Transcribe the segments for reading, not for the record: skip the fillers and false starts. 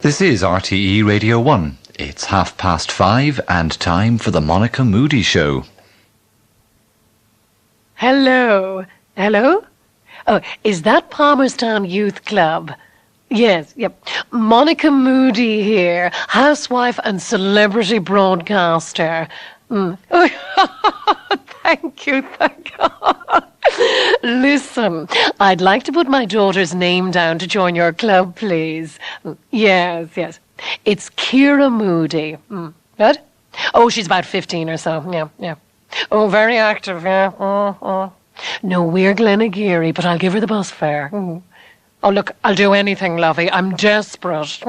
This is RTE Radio 1. It's 5:30 and time for the Monica Moody Show. Hello. Hello? Oh, is that Palmerstown Youth Club? Yes, yep. Monica Moody here, housewife and celebrity broadcaster. Oh, thank you, thank God. Listen, I'd like to put my daughter's name down to join your club, please. Yes. It's Kira Moody. What? Oh, she's about 15 or so. Yeah. Oh, very active, yeah. No, we're Glenageary, but I'll give her the bus fare. Oh, look, I'll do anything, lovey. I'm desperate.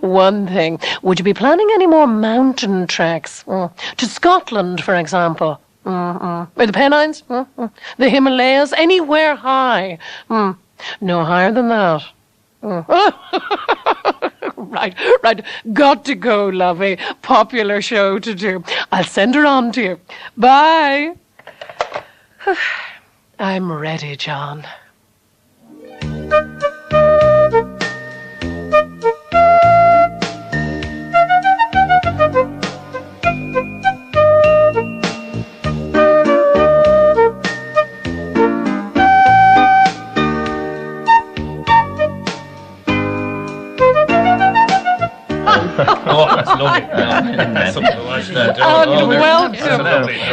One thing, would you be planning any more mountain treks? To Scotland, for example. Or the Pennines? The Himalayas? Anywhere high? No higher than that. Right. Got to go, lovey. Popular show to do. I'll send her on to you. Bye. I'm ready, John. Oh, that's lovely. And welcome.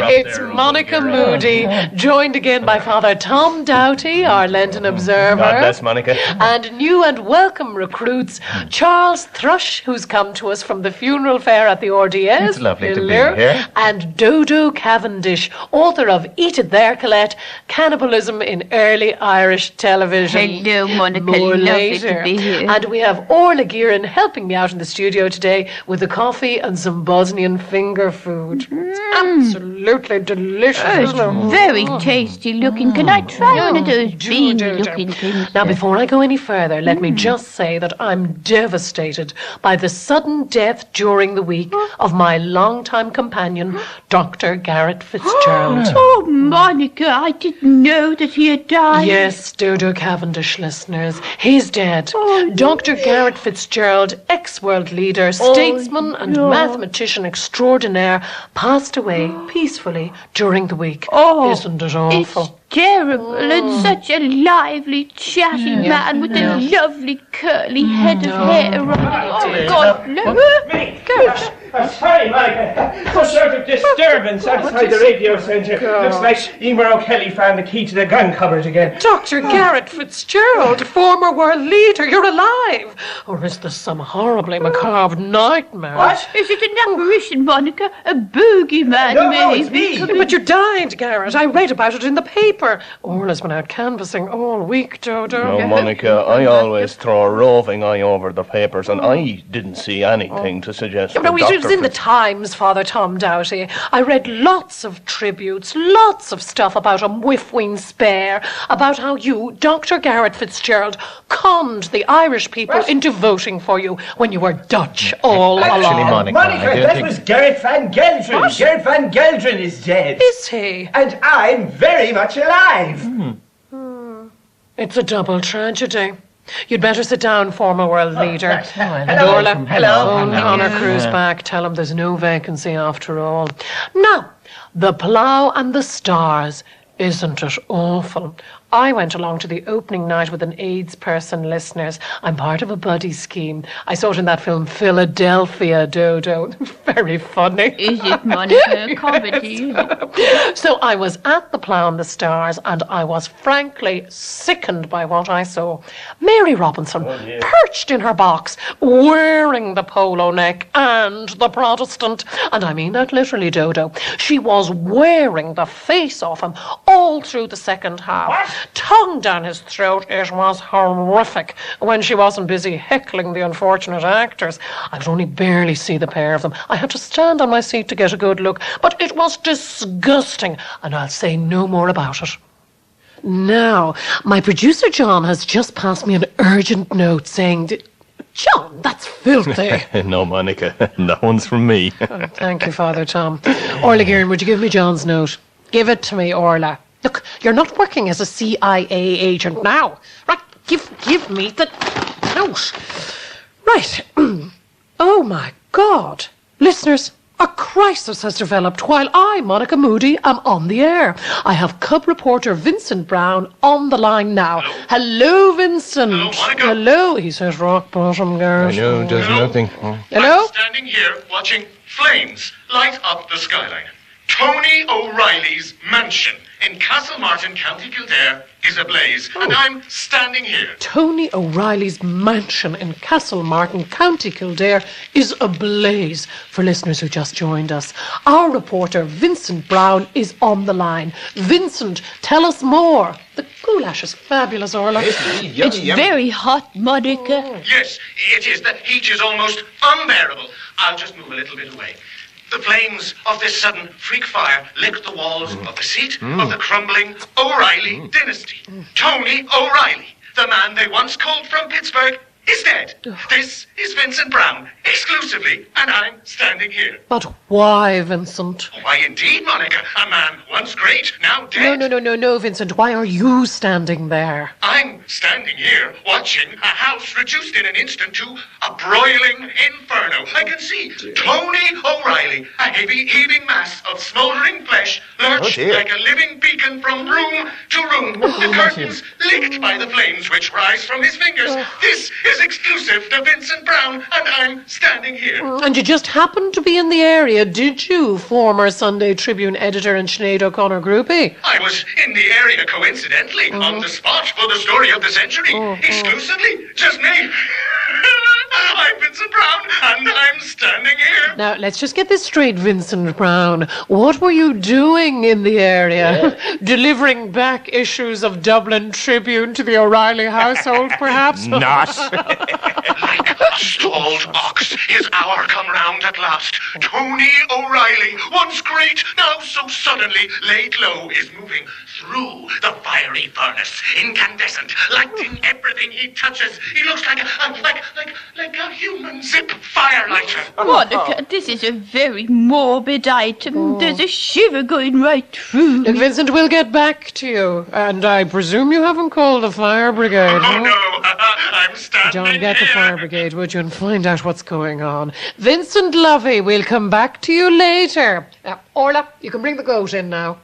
It's Monica Moody, joined again by Father Tom Doughty, our Lenten observer. God bless Monica. And new and welcome recruits, Charles Thrush, who's come to us from the funeral fair at the RDS. It's lovely to be here. And Dodo Cavendish, author of Eat It There, Colette, Cannibalism in Early Irish Television. Hello, Monica. More lovely later. to be here. And we have Orla Gearan helping me out in the studio today with the coffee and some Bosnian finger food. It's absolutely delicious, isn't it? Very tasty looking. Can I try one of those beany looking things? Now, before I go any further, let me just say that I'm devastated by the sudden death during the week of my longtime companion, Dr. Garrett Fitzgerald. Oh, Monica, I didn't know that he had died. Yes, Dodo Cavendish listeners, he's dead. Dr. Garrett Fitzgerald, ex-world leader, statesman and mathematician extraordinaire, passed away peacefully during the week. Isn't it awful? It's terrible, and such a lively, chatty man with a lovely curly head of hair. Oh, God, no. I'm sorry, Monica. For sort of disturbance outside the radio centre. Looks like Emer O'Kelly found the key to the gun cupboard again. Dr. Garrett Fitzgerald, former world leader, you're alive. Or is this some horribly macabre nightmare? What? Is it an apparition, Monica? A boogeyman, No, it's maybe? me. But you died, Garrett. I read about it in the paper. Orla's been out canvassing all week, Dodo. No, Monica, I always throw a roving eye over the papers, and I didn't see anything to suggest No, it was in the Times, Father Tom Doughty. I read lots of tributes, lots of stuff about a whiffween spare, about how you, Dr. Garrett Fitzgerald, conned the Irish people into voting for you when you were Dutch all along. Monica, that was Gerrit van Gelderen. What? Gerrit van Gelderen is dead. Is he? And I'm very much alive. It's a double tragedy. You'd better sit down, former world leader. Hello. Orla, Hello. phone Connor Cruz back. Tell him there's no vacancy after all. Now, the Plough and the Stars. Isn't it awful? I went along to the opening night with an AIDS person, listeners. I'm part of a buddy scheme. I saw it in that film Philadelphia, Dodo. Very funny. Is it, Monica? A comedy? So I was at the Plough and the Stars, and I was frankly sickened by what I saw. Mary Robinson, perched in her box, wearing the polo neck and the Protestant. And I mean that literally, Dodo. She was wearing the face off him all through the second half. Tongue down his throat. It was horrific when she wasn't busy heckling the unfortunate actors. I could only barely see the pair of them. I had to stand on my seat to get a good look, but it was disgusting, and I'll say no more about it. Now, my producer John has just passed me an urgent note saying John, that's filthy. No, Monica, that one's from me. Oh, thank you, Father Tom. Orla Gearan, would you give me John's note? Give it to me, Orla. Look, you're not working as a CIA agent now. Right, give me the... No, out. Right. Oh, my God. Listeners, a crisis has developed while I, Monica Moody, am on the air. I have cub reporter Vincent Brown on the line now. Hello, Vincent. Hello, Monica. Hello. He says rock bottom, girls. I know, does nothing. Hello? I'm standing here watching flames light up the skyline. Tony O'Reilly's mansion in Castlemartin, County Kildare, is ablaze, and I'm standing here. Tony O'Reilly's mansion in Castlemartin, County Kildare, is ablaze. For listeners who just joined us, our reporter Vincent Brown is on the line. Vincent, tell us more. The goulash is fabulous, Orla. It's very hot, Monica. Yes, it is. The heat is almost unbearable. I'll just move a little bit away. The flames of this sudden freak fire licked the walls of the seat of the crumbling O'Reilly dynasty. Tony O'Reilly, the man they once called from Pittsburgh, is dead. This is Vincent Brown, exclusively, and I'm standing here. But why, Vincent? Why, indeed, Monica, a man once great, now dead. No, Vincent. Why are you standing there? I'm standing here watching a house reduced in an instant to a broiling inferno. I can see Tony O'Reilly, a heavy heaving mass of smouldering flesh, lurch like a living beacon from room to room. The curtains licked by the flames which rise from his fingers. This is exclusive to Vincent Brown, and I'm standing here. And you just happened to be in the area, did you, former Sunday Tribune editor and Sinead O'Connor groupie? I was in the area coincidentally, on the spot for the story of the century. Exclusively, just me. I'm Vincent Brown, and I'm standing here. Now, let's just get this straight, Vincent Brown. What were you doing in the area? Delivering back issues of Dublin Tribune to the O'Reilly household, perhaps? Not. Like a stalled ox, his hour come round at last. Tony O'Reilly, once great, now so suddenly laid low, is moving through the fiery furnace, incandescent, lighting everything he touches. He looks like a human zip firelighter. Monica, this is a very morbid item. There's a shiver going right through Look, me. Vincent, we'll get back to you. And I presume you haven't called the fire brigade, Oh huh? no, I'm standing John, get the here. fire brigade, would you, and find out what's going on. Vincent Lovey, we'll come back to you later. Orla, you can bring the goat in now.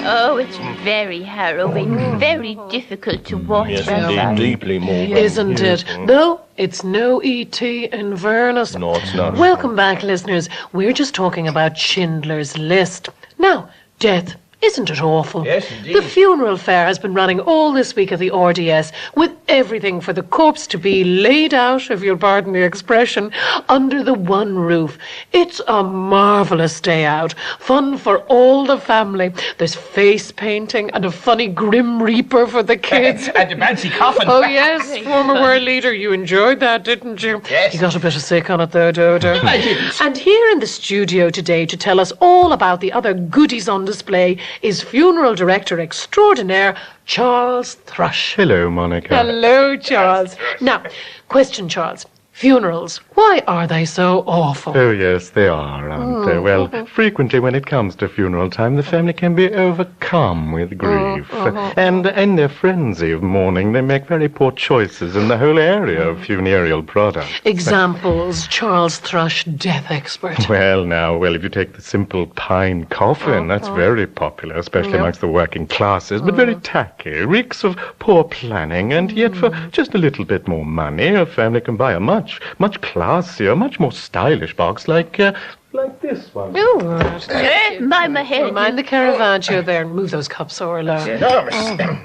Oh, it's very harrowing, very difficult to watch. Yes, Bella. indeed, deeply moving. Isn't it? No, it's no E.T. in Vernus. No, it's not. Welcome back, listeners. We're just talking about Schindler's List. Now, death. Isn't it awful? Yes, indeed. The funeral fair has been running all this week at the RDS with everything for the corpse to be laid out, if you'll pardon the expression, under the one roof. It's a marvellous day out. Fun for all the family. There's face painting and a funny Grim Reaper for the kids. And the fancy coffin. Oh, yes, former world leader. You enjoyed that, didn't you? Yes. You got a bit of sick on it, though, Dodo. I didn't. And here in the studio today to tell us all about the other goodies on display is funeral director extraordinaire Charles Thrush. Hello, Monica. Hello, Charles. Now, question, Charles. Funerals, why are they so awful? Oh, yes, they are, aren't they? Well, frequently when it comes to funeral time, the family can be overcome with grief. And in their frenzy of mourning, they make very poor choices in the whole area of funereal products. Examples, Charles Thrush, death expert. Well, if you take the simple pine coffin, that's very popular, especially amongst the working classes, but very tacky, reeks of poor planning, and yet for just a little bit more money, a family can buy a much classier, much more stylish box like this one. Oh, right. My head. Mind the Caravaggio there. Move those cups, Orla. Enormous.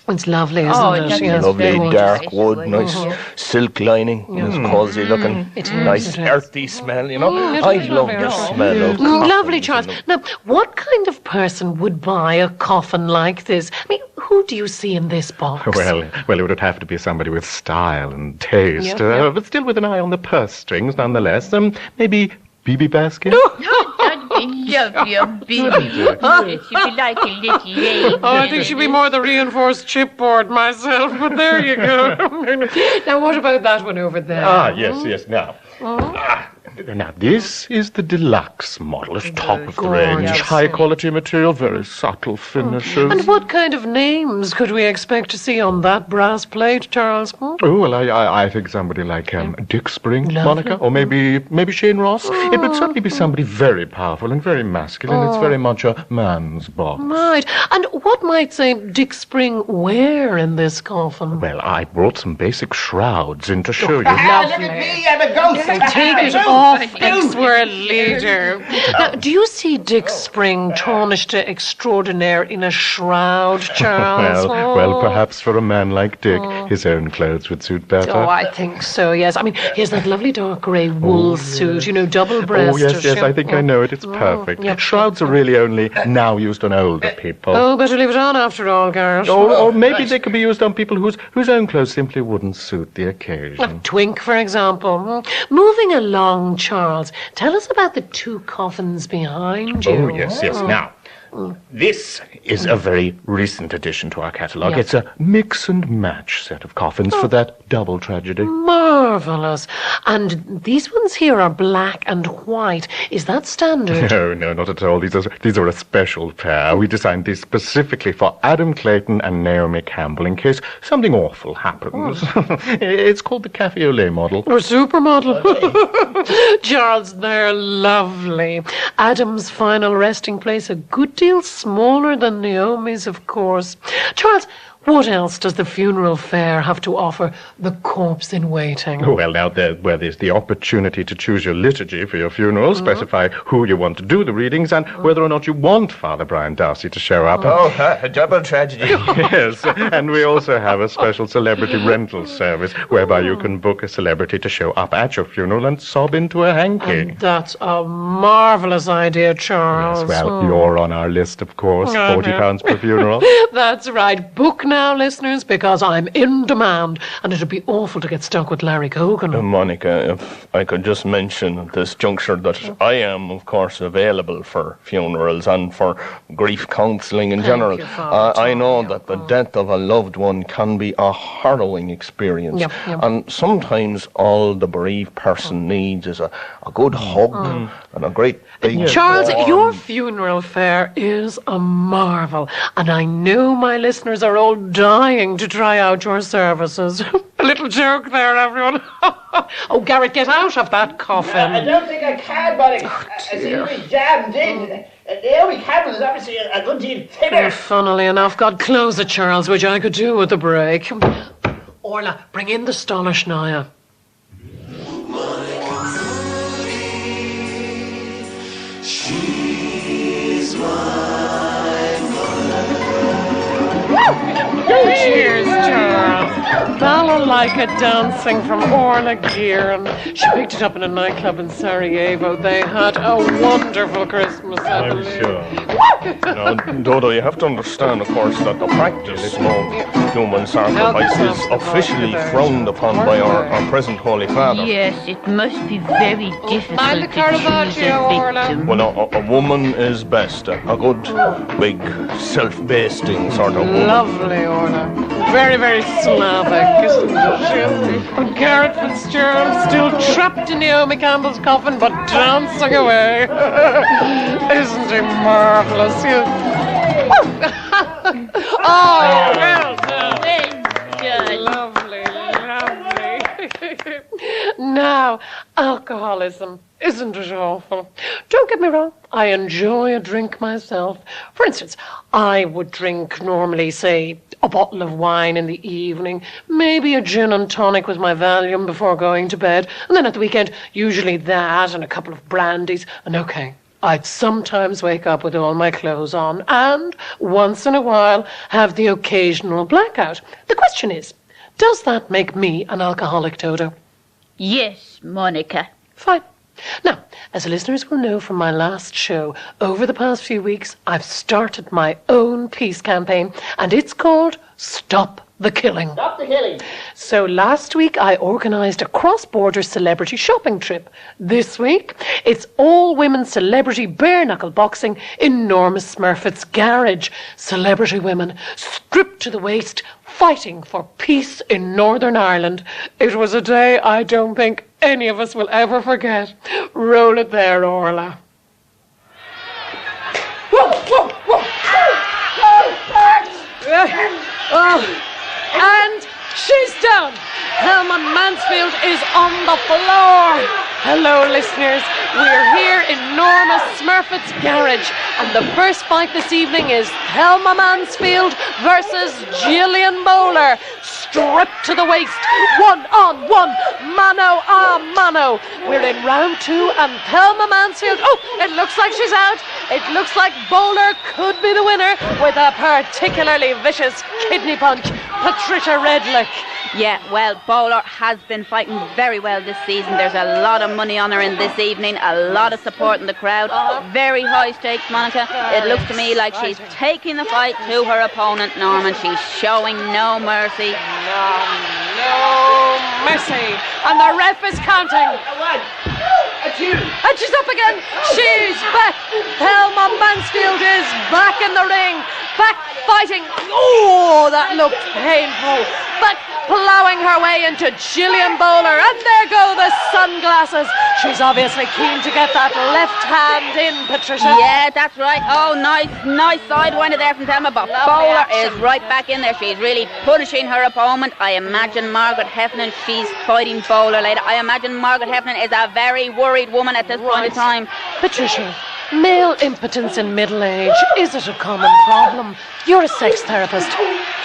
It's lovely, isn't Oh, it? lovely. Yes, Lovely very dark wonderful. wood, nice silk lining, nice cosy looking, It is, nice it is. earthy smell, you know. it I is love lovely. the smell of Lovely, coffins, Charles. you know. Now, what kind of person would buy a coffin like this? I mean, who do you see in this box? Well, it would have to be somebody with style and taste, Yeah. but still with an eye on the purse strings, nonetheless. Maybe BB basket? That'd be lovely, a baby. Yes, you'd be like a little lady. Oh, I think she'd be more the reinforced chipboard myself, but there you go. Now, what about that one over there? Yes, now. Now, this is the deluxe model. It's top of the range. gorgeous. High quality material, very subtle finishes. And what kind of names could we expect to see on that brass plate, Charles? Oh, well, I think somebody like Dick Spring, Monica, or maybe Shane Ross. It would certainly be somebody very powerful and very masculine. It's very much a man's box. Right. And what might, say, Dick Spring wear in this coffin? Well, I brought some basic shrouds in to show you. Look at me, I'm a ghost. Take it off, ex-word leader. Now, do you see Dick Spring tarnished to extraordinaire in a shroud, Charles? Well, perhaps for a man like Dick, his own clothes would suit better. Oh, I think so, yes. I mean, he has that lovely dark grey wool suit, double-breasted. Oh, yes, I think I know it. It's perfect. yeah. Shrouds are really only now used on older people. Oh, better leave it on after all, Garrett. Or maybe they could be used on people whose own clothes simply wouldn't suit the occasion. Twink, for example. Moving along, Charles, tell us about the two coffins behind you. Oh, yes. Now, this is a very recent addition to our catalogue. Yeah. It's a mix and match set of coffins for that double tragedy. Marvellous. And these ones here are black and white. Is that standard? No, not at all. These are a special pair. We designed these specifically for Adam Clayton and Naomi Campbell in case something awful happens. It's called the Cafe au lait model. Or supermodel. Charles, they're lovely. Adam's final resting place, a good deal smaller than Naomi's, of course. Charles, what else does the funeral fair have to offer the corpse in waiting? Well, now, there's the opportunity to choose your liturgy for your funeral, specify who you want to do the readings, and whether or not you want Father Brian Darcy to show up. A double tragedy. Yes, and we also have a special celebrity rental service whereby you can book a celebrity to show up at your funeral and sob into a hanky. And that's a marvellous idea, Charles. Yes, well, you're on our list, of course. £40 per funeral. That's right. Book now, listeners, because I'm in demand, and it'd be awful to get stuck with Larry Cogan. Monica, if I could just mention at this juncture that I am, of course, available for funerals and for grief counselling in general. you, Father I know Tom, that the death of a loved one can be a harrowing experience. Yep. And sometimes all the bereaved person needs is a good hug and a great big Charles, warm- your funeral fair is a marvel, and I know my listeners are all dying to try out your services. A little joke there, everyone. Oh, Garrett, get out of that coffin. I don't think I can, Monica. I seem to be jammed in. Naomi Campbell is obviously a good deal thinner. Funnily enough, God, close it, Charles, which I could do with a break. Orla, bring in the Stolashnaya. Cheers, Charles. Balalaika dancing from Orla Gear, and she picked it up in a nightclub in Sarajevo. They had a wonderful Christmas, I I'm believe. sure. Now, Dodo, you have to understand, of course, that the practice of human sacrifice is officially frowned upon by our present Holy Father. Yes, it must be very difficult Mind the to choose Caravaggio, a Orla. victim. Well, a woman is best. A good, big, self-basting sort of woman. Lovely, Orla. Very, very Slavic, isn't she? And Garrett Fitzgerald still trapped in Naomi Campbell's coffin, but dancing away. Isn't he marvellous? Oh, well done. Well done. Lovely, lovely. Now, alcoholism, isn't it awful? Don't get me wrong, I enjoy a drink myself. For instance, I would drink normally, say, a bottle of wine in the evening, maybe a gin and tonic with my Valium before going to bed, and then at the weekend, usually that and a couple of brandies, and okay, I'd sometimes wake up with all my clothes on, and once in a while have the occasional blackout. The question is, does that make me an alcoholic, Dodo? Yes, Monica. Fine. Now, as listeners will know from my last show, over the past few weeks, I've started my own peace campaign, and it's called Stop the killing. Stop the killing. So last week I organised a cross-border celebrity shopping trip. This week it's all-women celebrity bare-knuckle boxing in Norma Smurfett's garage. Celebrity women stripped to the waist, fighting for peace in Northern Ireland. It was a day I don't think any of us will ever forget. Roll it there, Orla. Whoa, whoa, whoa! And she's down. Thelma Mansfield is on the floor. Hello, listeners. We're here in Norma Smurfett's garage, and the first fight this evening is Thelma Mansfield versus Gillian Bowler. Stripped to the waist, 1-on-1, mano a mano. We're in round 2, and Thelma Mansfield, it looks like she's out. It looks like Bowler could be the winner with a particularly vicious kidney punch. Patricia Redlick. Yeah, well, Bowler has been fighting very well this season. There's a lot of money on her in this evening, a lot of support in the crowd. Very high stakes, Monica. It looks to me like she's taking the fight to her opponent, Norman. She's showing no mercy. No mercy. And the ref is counting. And she's up again. She's back. Thelma Mansfield is back in the ring. Back fighting. Oh, that looked painful. Back ploughing her way into Gillian Bowler. And there go the sunglasses. She's obviously keen to get that left hand in, Patricia. Yeah, that's right. Oh, nice sidewinder there from Thelma. But Bowler is right back in there. She's really punishing her opponent. I imagine Margaret Heffernan, she's fighting Bowler later. I imagine Margaret Heffernan is a very worried woman at this point in time. Patricia, male impotence in middle age, is it a common problem? You're a sex therapist.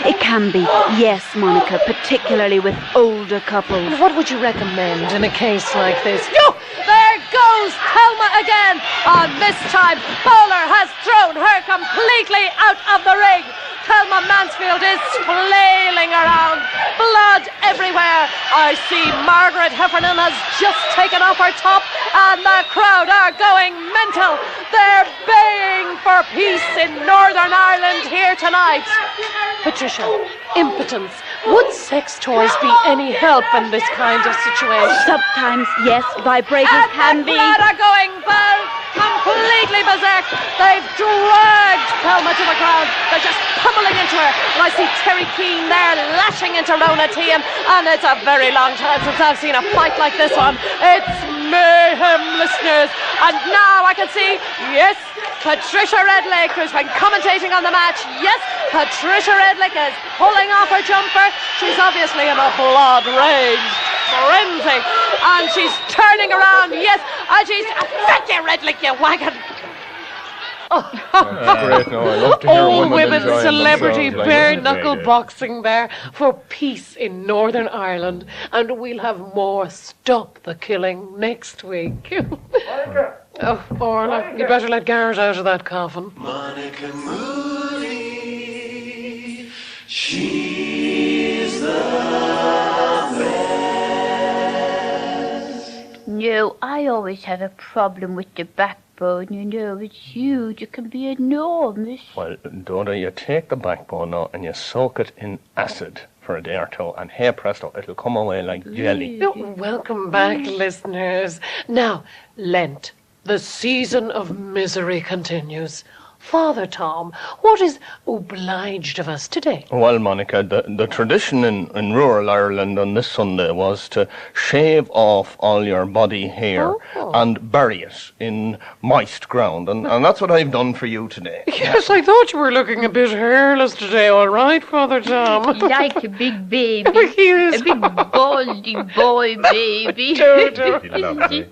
It can be, yes, Monica, particularly with older couples. And what would you recommend in a case like this? Oh, there goes Thelma again. And this time, Bowler has thrown her completely out of the ring. Thelma Mansfield is flailing around, blood everywhere. I see Margaret Heffernan has just taken off her top, and the crowd are going mental. They're baying for peace in Northern Ireland here tonight. Patricia, impotence. Would sex toys be any help in this kind of situation? Sometimes, yes, vibrators can be. And the crowd are going completely berserk. They've dragged Thelma to the ground. They're just pummeling into her. And I see Terry Keane there lashing into Rona Tehan. And it's a very long time since I've seen a fight like this one. It's mayhem, listeners. And now I can see, yes, Patricia Redlick, who's been commentating on the match. Yes, Patricia Redlick is pulling off her jumper. She's obviously in a blood rage. Frenzy. And she's turning around, yes, and she's... Thank you, Redlick, you wagon. Great. No, I love to hear All women enjoying celebrity themselves like bare that. knuckle boxing there for peace in Northern Ireland. And we'll have more Stop the Killing next week. Oh, Orla, you better let Garrett out of that coffin. Monica Moody, she's the best. No, I always have a problem with the backbone, you know. It's huge. It can be enormous. Well, Dora, you take the backbone now and you soak it in acid for a day or two, and hey presto, it'll come away like jelly. Oh, welcome back, listeners. Now, Lent, the season of misery continues. Father Tom, what is obliged of us today? Well, Monica, the tradition in rural Ireland on this Sunday was to shave off all your body hair and bury it in moist ground. And that's what I've done for you today. Yes, I thought you were looking a bit hairless today, all right, Father Tom? Like a big baby. Yes. A big baldy boy baby. Lovely.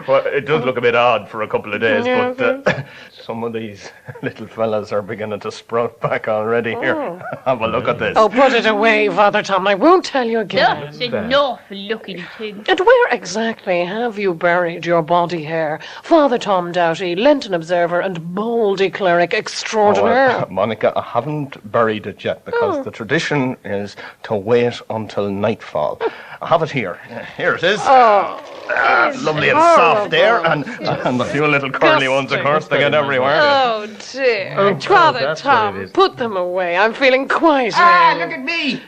Well, it does look a bit odd for a couple of days, but some of these little fellas are beginning to sprout back already here. Have a look at this. Oh, put it away, Father Tom. I won't tell you again. That's an awful looking thing. And where exactly have you buried your body hair? Father Tom Doughty, Lenten observer and Baldy cleric extraordinaire. Monica, I haven't buried it yet because the tradition is to wait until nightfall. I have it here. Here it is. Oh, Lovely and soft there, and a few little curly ones, of course, they get everywhere. oh dear. Father that's what it Tom, is. put them away. I'm feeling quite ill. Look at me.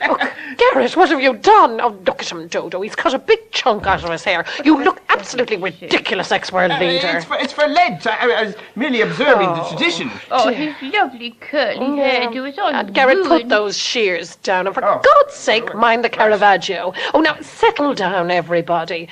Garrett, what have you done? Oh, look at him, Dodo. He's cut a big chunk out of his hair. You look absolutely ridiculous, ex-world leader. It's for Lent. I was merely observing the tradition. Oh, his lovely curly hairdo is all Garrett, put ruined. those shears down, and for God's sake, mind the Caravaggio. Oh, now, settle down, everybody.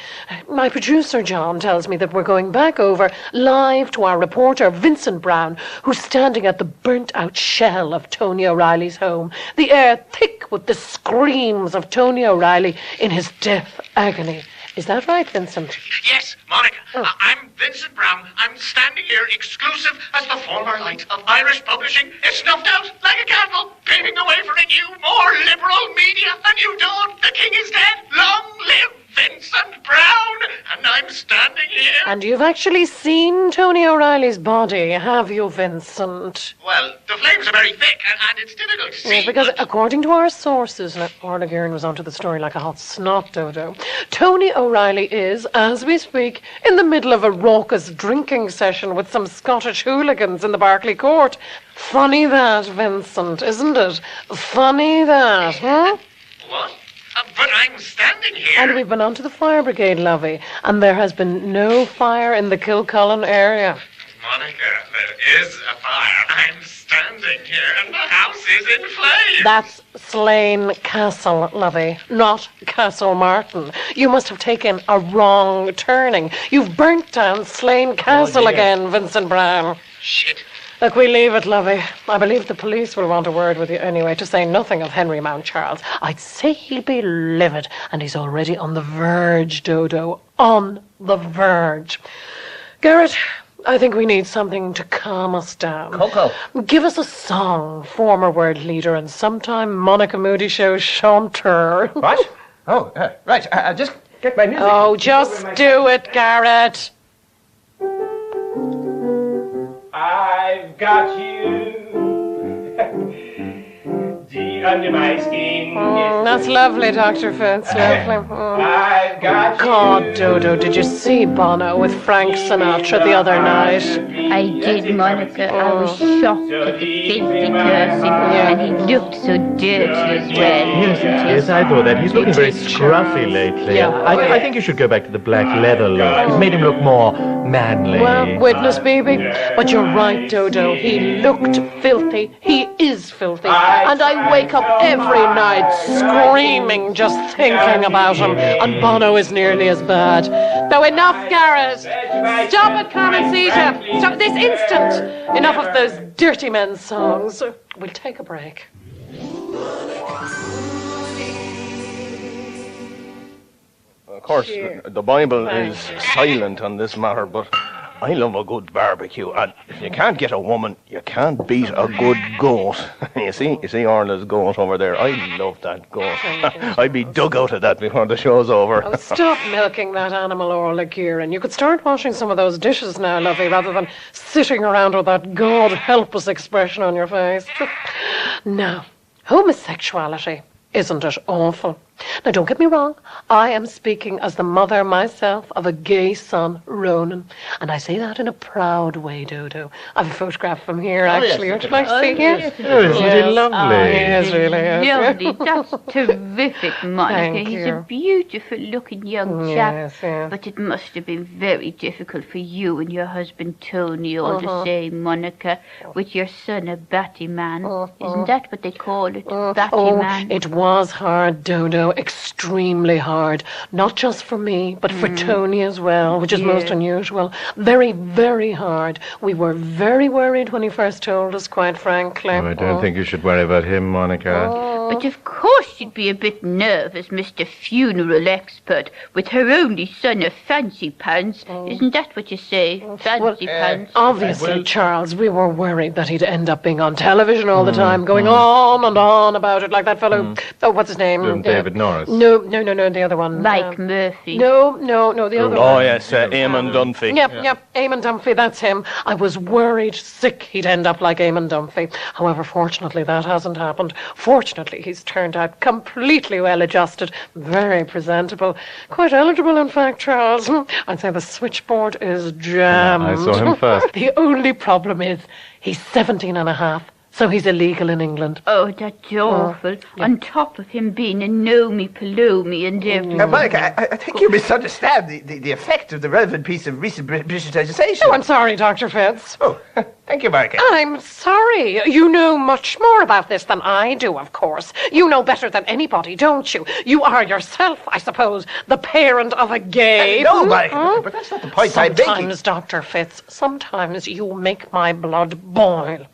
My producer, John, tells me that we're going back over live to our reporter, Vincent Brown, who's standing at the burnt-out shell of Tony O'Reilly's home, the air thick with the screams of Tony O'Reilly in his death agony. Is that right, Vincent? Yes, Monica. I'm Vincent Brown. I'm standing here exclusive as the former light of Irish publishing is snuffed out like a candle, paving the way for a new, more liberal media. A new dawn. The king is dead. Long live Vincent Brown. And I'm standing here. And you've actually seen Tony O'Reilly's body, have you, Vincent? Well, the flames are very thick, and it's difficult to see. Yes, because but- according to our sources, and Orla Gearin was onto the story like a hot snot, Dodo, Tony O'Reilly is, as we speak, in the middle of a raucous drinking session with some Scottish hooligans in the Berkeley Court. Funny that, Vincent, isn't it? Funny that, huh? What? But I'm standing here. And we've been on to the fire brigade, lovey, and there has been no fire in the Kilcullen area. Monica, there is a fire. I'm standing here, and the house is in flames. That's Slane Castle, lovey, not Castle Martin. You must have taken a wrong turning. You've burnt down Slane Castle again, Vincent Brown. Shit. Look, we leave it, lovey. I believe the police will want a word with you anyway, to say nothing of Henry Mount Charles. I'd say he'll be livid, and he's already on the verge, Dodo. On the verge. Garrett, I think we need something to calm us down. Coco. Give us a song, former world leader, and sometime Monica Moody show chanteur. What? Oh, right. I'll just get my music. Oh, just do it, Garrett. I've got you deep under my skin. That's lovely, Dr. Fitz. Lovely. I've got you. God, Dodo, did you see Bono with Frank Sinatra the other night? I did, Monica. I was shocked at the filthy cursing, and he looked so dirty as well. Yes, I thought that. He's looking very scruffy lately. Yeah. I think you should go back to the black leather look. He's made him look more manly. Well, witness, baby. But you're right, Dodo. He looked filthy. He is filthy. And I wake up every night screaming just thinking about him. And Bono is nearly as bad. Now, enough, Garrett. Stop it, Carmencita. Stop this instant. Enough of those dirty men's songs. We'll take a break. Of course, the Bible is silent on this matter, but I love a good barbecue, and if you can't get a woman, you can't beat a good goat. You see Orla's goat over there? I love that goat. I'd be dug out of that before the show's over. Oh, stop milking that animal, Orla Gearin. You could start washing some of those dishes now, lovey, rather than sitting around with that God help us expression on your face. Now, homosexuality, isn't it awful? Now, don't get me wrong. I am speaking as the mother myself of a gay son, Ronan. And I say that in a proud way, Dodo. I have a photograph from here, actually. Would you like to see here? Oh, isn't he lovely? Yes, really is. Lovely. That's terrific, Monica. Thank He's you. a beautiful-looking young chap. Yes, yes. But it must have been very difficult for you and your husband Tony all the same, Monica, with your son a batty man. Isn't that what they call it? Batty man? It was hard, Dodo. Extremely hard. Not just for me, but for Tony as well, which is most unusual. Very, very hard. We were very worried when he first told us, quite frankly. Oh, I don't think you should worry about him, Monica. But of course you'd be a bit nervous, Mr. Funeral Expert, with her only son of fancy pants. Isn't that what you say? Fancy pants? Obviously, Charles, we were worried that he'd end up being on television all the time, going on and on about it, like that fellow, oh, what's his name? David Norris. No, the other one. Mike Murphy. No, the other one. Oh, yes, Eamon Dunphy. Yep, Eamon Dunphy, that's him. I was worried sick he'd end up like Eamon Dunphy. However, fortunately, that hasn't happened. Fortunately, Really, he's turned out completely well-adjusted, very presentable, quite eligible, in fact, Charles. I'd say the switchboard is jammed. I saw him first. The only problem is he's 17 and a half. So he's illegal in England. Oh, that's awful. Yeah. On top of him being a know-me, and everything. Monica, I think you misunderstand the effect of the relevant piece of recent British legislation. Oh, I'm sorry, Dr. Fitz. Oh, thank you, Monica. I'm sorry. You know much more about this than I do, of course. You know better than anybody, don't you? You are yourself, I suppose, the parent of a gay... No, Monica, but that's not the point I'm making. Sometimes, Dr. Fitz, sometimes you make my blood boil.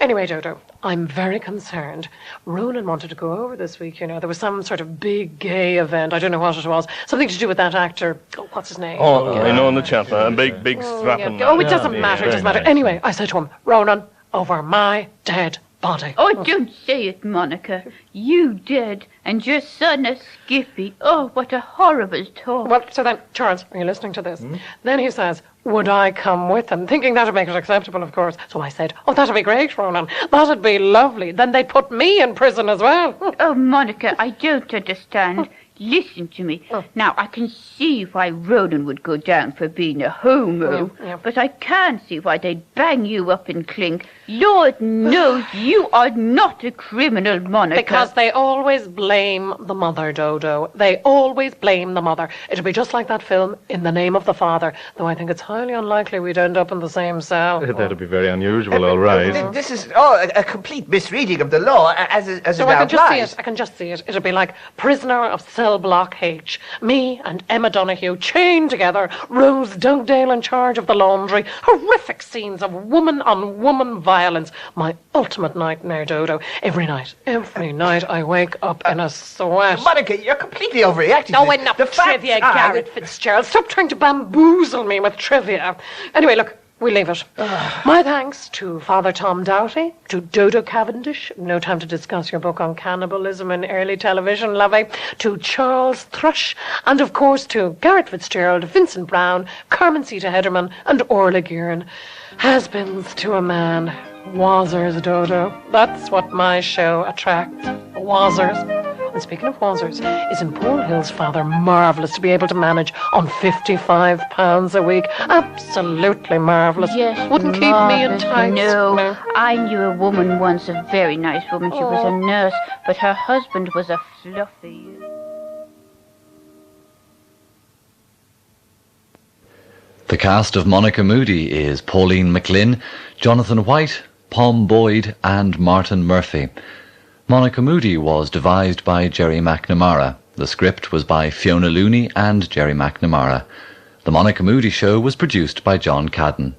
Anyway, Dodo, I'm very concerned. Ronan wanted to go over this week, you know. There was some sort of big gay event. I don't know what it was. Something to do with that actor. Oh, what's his name? Oh, I know the chap. Big strapping. Oh, it doesn't matter. It doesn't matter. Anyway, I said to him, Ronan, over my dead body. Oh, don't say it, Monica. You dead, and your son a skippy. Oh, what a horrible talk. Well, so then, Charles, are you listening to this? Then he says, would I come with him? Thinking that would make it acceptable, of course. So I said, oh, that'd be great, Ronan. That'd be lovely. Then they'd put me in prison as well. Oh, Monica, I don't understand. Listen to me. Now, I can see why Ronan would go down for being a homo, but I can't see why they'd bang you up in clink. Lord knows you are not a criminal, Monica. Because they always blame the mother, Dodo. They always blame the mother. It'll be just like that film, In the Name of the Father, though I think it's highly unlikely we'd end up in the same cell. That'd be very unusual, all right. This is a complete misreading of the law as it So now I can just see applies. it. I can just see it. It'll be like prisoner of cell block H. Me and Emma Donoghue chained together. Rose Dugdale in charge of the laundry. Horrific scenes of woman-on-woman violence. My ultimate nightmare, Dodo. Every night I wake up in a sweat. Monica, you're completely overreacting. No, enough The trivia, facts are Garrett Fitzgerald. Stop trying to bamboozle me with trivia. Anyway, look, we leave it. My thanks to Father Tom Doughty, to Dodo Cavendish, no time to discuss your book on cannibalism in early television, lovey, to Charles Thrush, and of course to Garrett Fitzgerald, Vincent Brown, Carmen Sita Hederman, and Orla Guerin. Has-beens to a man. Wazzers, Dodo. That's what my show attracts. Wazzers. And speaking of wazzers, isn't Paul Hill's father marvellous to be able to manage on £55 a week? Absolutely marvellous. Yes, Wouldn't keep me in tights. No, I knew a woman once, a very nice woman. She was a nurse, but her husband was a fluffy. The cast of Monica Moody is Pauline McLynn, Jonathan White, Pom Boyd and Martin Murphy. Monica Moody was devised by Gerry McNamara. The script was by Fiona Looney and Gerry McNamara. The Monica Moody Show was produced by John Caden.